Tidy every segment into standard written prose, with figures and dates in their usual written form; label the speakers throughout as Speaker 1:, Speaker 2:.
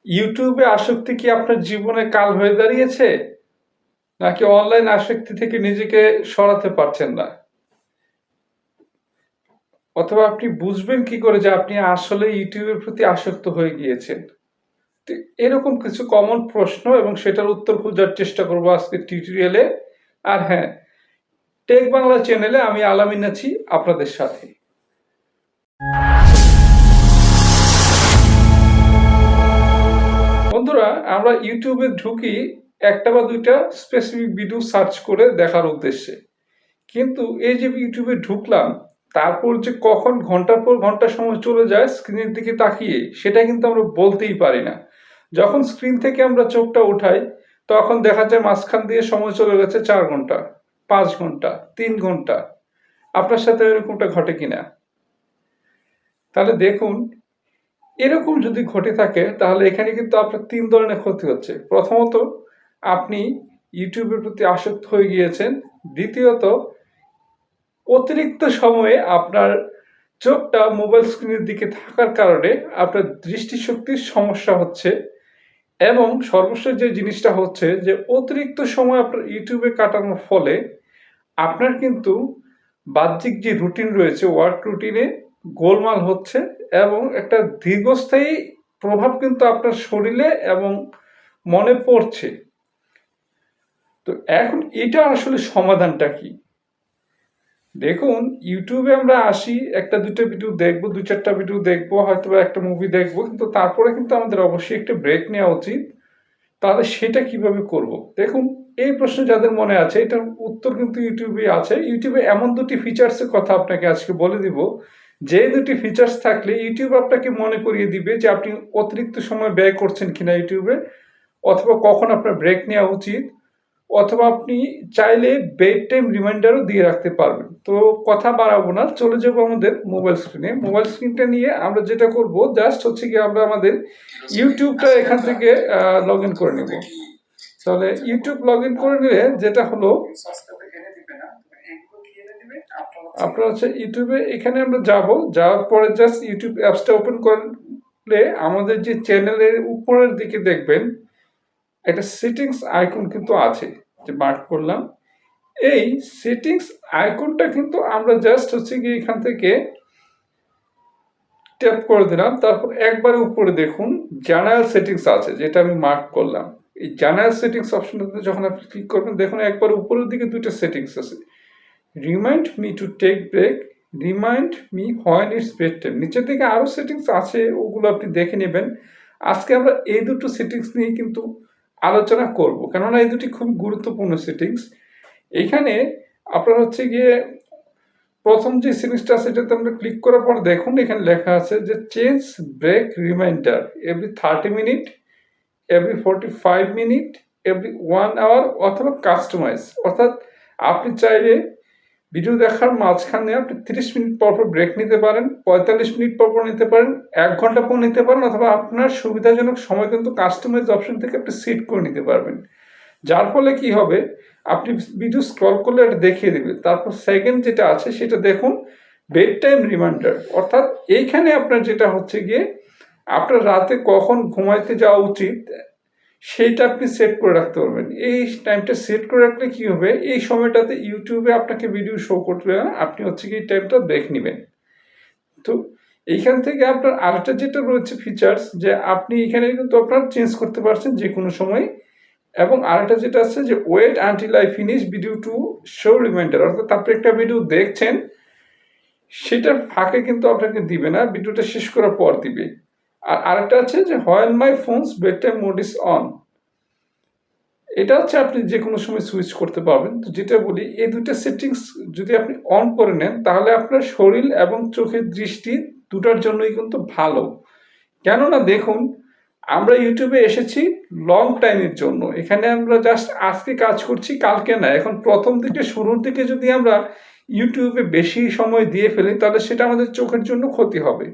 Speaker 1: ইউটিউবে আসক্তি কি আপনার জীবনে কাল হয়ে দাঁড়িয়েছে, নাকি অনলাইন আসক্তি থেকে নিজেকে সরাতে পারছেন না? অথবা আপনি বুঝবেন কি করে যে আপনি আসলে ইউটিউবের প্রতি আসক্ত হয়ে গিয়েছেন? তো এরকম কিছু কমন প্রশ্ন এবং সেটার উত্তর খোঁজার চেষ্টা করব আজকে টিউটোরিয়ালে। আর হ্যাঁ, টেক বাংলা চ্যানেলে আমি আলামিন আছি আপনাদের সাথে। বন্ধুরা, আমরা ইউটিউবে ঢুকি একটা বা দুইটা স্পেসিফিক ভিডিও সার্চ করে দেখার উদ্দেশ্যে। কিন্তু এই যে ইউটিউবে ঢুকলাম, তারপর যে কখন ঘন্টার পর ঘন্টা সময় চলে যায় স্ক্রিনের দিকে তাকিয়ে, সেটা কিন্তু আমরা বলতেই পারি না। যখন স্ক্রিন থেকে আমরা চোখটা উঠাই, তখন দেখা যায় মাঝখান দিয়ে সময় চলে গেছে 4 ঘন্টা, 5 ঘন্টা, 3 ঘন্টা। আপনার সাথে এরকমটা ঘটে কিনা? তাহলে দেখুন, এরকম যদি ঘটে থাকে তাহলে এখানে কিন্তু আপনার 3 ধরনের ক্ষতি হচ্ছে। প্রথমত, আপনি ইউটিউবের প্রতি আসক্ত হয়ে গিয়েছেন। দ্বিতীয়ত, অতিরিক্ত সময়ে আপনার চোখটা মোবাইল স্ক্রিনের দিকে থাকার কারণে আপনার দৃষ্টিশক্তির সমস্যা হচ্ছে। এবং সর্বশেষ যে জিনিসটা হচ্ছে যে অতিরিক্ত সময় আপনার ইউটিউবে কাটানোর ফলে আপনার কিন্তু বাহ্যিক যে রুটিন রয়েছে, ওয়ার্ক রুটিনে গোলমাল হচ্ছে এবং একটা দীর্ঘস্থায়ী প্রভাব কিন্তু আপনার শরীরে এবং মনে পড়ছে। তো এখন এটা আসলে সমাধানটা কি? দেখুন, ইউটিউবে আমরা আসি, একটা দুটো ভিডিও দেখবো, 2-4টা ভিডিও দেখবো, হয়তো বা একটা মুভি দেখবো, কিন্তু তারপরে কিন্তু আমাদের অবশ্যই একটা ব্রেক নেওয়া উচিত। তাহলে সেটা কিভাবে করব? দেখুন, এই প্রশ্ন যাদের মনে আছে এটার উত্তর কিন্তু ইউটিউবে আছে। ইউটিউবে এমন দুটি ফিচার্সের কথা আপনাকে আজকে বলে দিব, যে দুটি ফিচার্স থাকলে ইউটিউব আপনাকে মনে করিয়ে দিবে যে আপনি অতিরিক্ত সময় ব্যয় করছেন কিনা ইউটিউবে, অথবা কখন আপনার ব্রেক নেওয়া উচিত, অথবা আপনি চাইলে বেড টাইম রিমাইন্ডারও দিয়ে রাখতে পারবেন। তো কথা বাড়াবো না, চলে যাবো আমাদের মোবাইল স্ক্রিনে। মোবাইল স্ক্রিনটা নিয়ে আমরা যেটা করব, জাস্ট হচ্ছে কি আমরা আমাদের ইউটিউবটা এখান থেকে লগ ইন করে নেব। তাহলে ইউটিউব লগ ইন করে নিলে যেটা হলো, আপনার হচ্ছে ইউটিউবে এখানে আমরা যাব, যাওয়ার পরে জাস্ট ইউটিউব অ্যাপসটা ওপেন করলে আমাদের যে চ্যানেলের উপরের দিকে দেখবেন একটা সেটিংস আইকন কিন্তু আছে, যে মার্ক করলাম। এই সেটিংস আইকনটা কিন্তু আমরা জাস্ট হচ্ছে কি এখান থেকে ট্যাপ করে দিলাম, তারপর একবারে উপরে দেখুন জেনারেল সেটিংস আছে, যেটা আমি মার্ক করলাম। এই জেনারেল সেটিংস অপশনটাতে যখন আপনি ক্লিক করবেন, দেখুন একবার উপরের দিকে দুইটা সেটিংস আছে, remind me to take break, remind me when it's bed time. নিচের দিকে আরও সেটিংস আছে, ওগুলো আপনি দেখে নেবেন। আজকে আমরা এই দুটো সেটিংস নিয়ে কিন্তু আলোচনা করব, কেননা এই দুটি খুব গুরুত্বপূর্ণ সেটিংস। এইখানে আপনার হচ্ছে গিয়ে প্রথম যে সেটিংসটা আছে সেটাতে আমরা ক্লিক করার পর দেখুন এখানে লেখা আছে যে change break reminder every 30 minute, every 45 minute, every 1 hour, অথবা কাস্টমাইজ। অর্থাৎ আপনি চাইলে ভিডিও দেখার মাঝখানে আপনি 30 মিনিট পর পর ব্রেক নিতে পারেন, 45 মিনিট পর পর নিতে পারেন, 1 ঘন্টা পর নিতে পারেন, অথবা আপনার সুবিধাজনক সময় কিন্তু কাস্টমাইজ অপশন থেকে আপনি সেট করে নিতে পারবেন। যার ফলে কি হবে, আপনি ভিডিও স্ক্রল করলে এটা দেখিয়ে দেবে। তারপর সেকেন্ড যেটা আছে সেটা দেখুন, বেড টাইম রিমাইন্ডার। অর্থাৎ এইখানে আপনার যেটা হচ্ছে গিয়ে আপনার রাতে কখন ঘুমাইতে যাওয়া উচিত সেইটা আপনি সেট করে রাখতে পারবেন। এই টাইমটা সেট করে রাখলে কি হবে, এই সময়টাতে ইউটিউবে আপনাকে ভিডিও শো করবে না, আপনি হচ্ছে কি এই টাইমটা দেখে নেবেন। তো এইখান থেকে আপনার আরেকটা যেটা রয়েছে ফিচার্স, যে আপনি এখানে কিন্তু আপনার চেঞ্জ করতে পারছেন যে কোনো সময়। এবং আরেকটা যেটা আছে যে wait until I finish video to show reminder, অর্থাৎ আপনি একটা ভিডিও দেখছেন, সেটার ফাঁকে কিন্তু আপনাকে দিবে না, ভিডিওটা শেষ করার পর দিবে। আর আরেকটা আছে যে when my phones bed time mode is on, এটা হচ্ছে আপনি যে কোনো সময় সুইচ করতে পারবেন। তো যেটা বলি, এই দুটো সেটিংস যদি আপনি অন করে নেন তাহলে আপনার শরীর এবং চোখের দৃষ্টি দুটার জন্যই কিন্তু ভালো। কেননা দেখুন, আমরা ইউটিউবে এসেছি লং টাইমের জন্য, এখানে আমরা জাস্ট আজকে কাজ করছি, কালকে না। এখন প্রথম দিকে শুরুর দিকে যদি আমরা ইউটিউবে বেশি সময় দিয়ে ফেলি তাহলে সেটা আমাদের চোখের জন্য ক্ষতি হবে।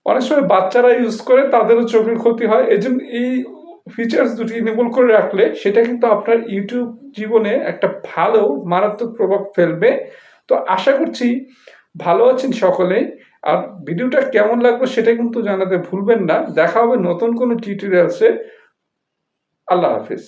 Speaker 1: অনেক সময় বাচ্চারা ইউজ করে, তাদেরও চোখের ক্ষতি হয়। এই জন্য এই ফিচার্স দুটি ইনেবল করে রাখলে সেটা কিন্তু আপনার ইউটিউব জীবনে একটা ভালো মারাত্মক প্রভাব ফেলবে। তো আশা করছি ভালো আছেন সকলে। আর ভিডিওটা কেমন লাগবে সেটা কিন্তু জানাতে ভুলবেন না। দেখা হবে নতুন কোনো টিউটোরিয়ালসে। আল্লাহ হাফিজ।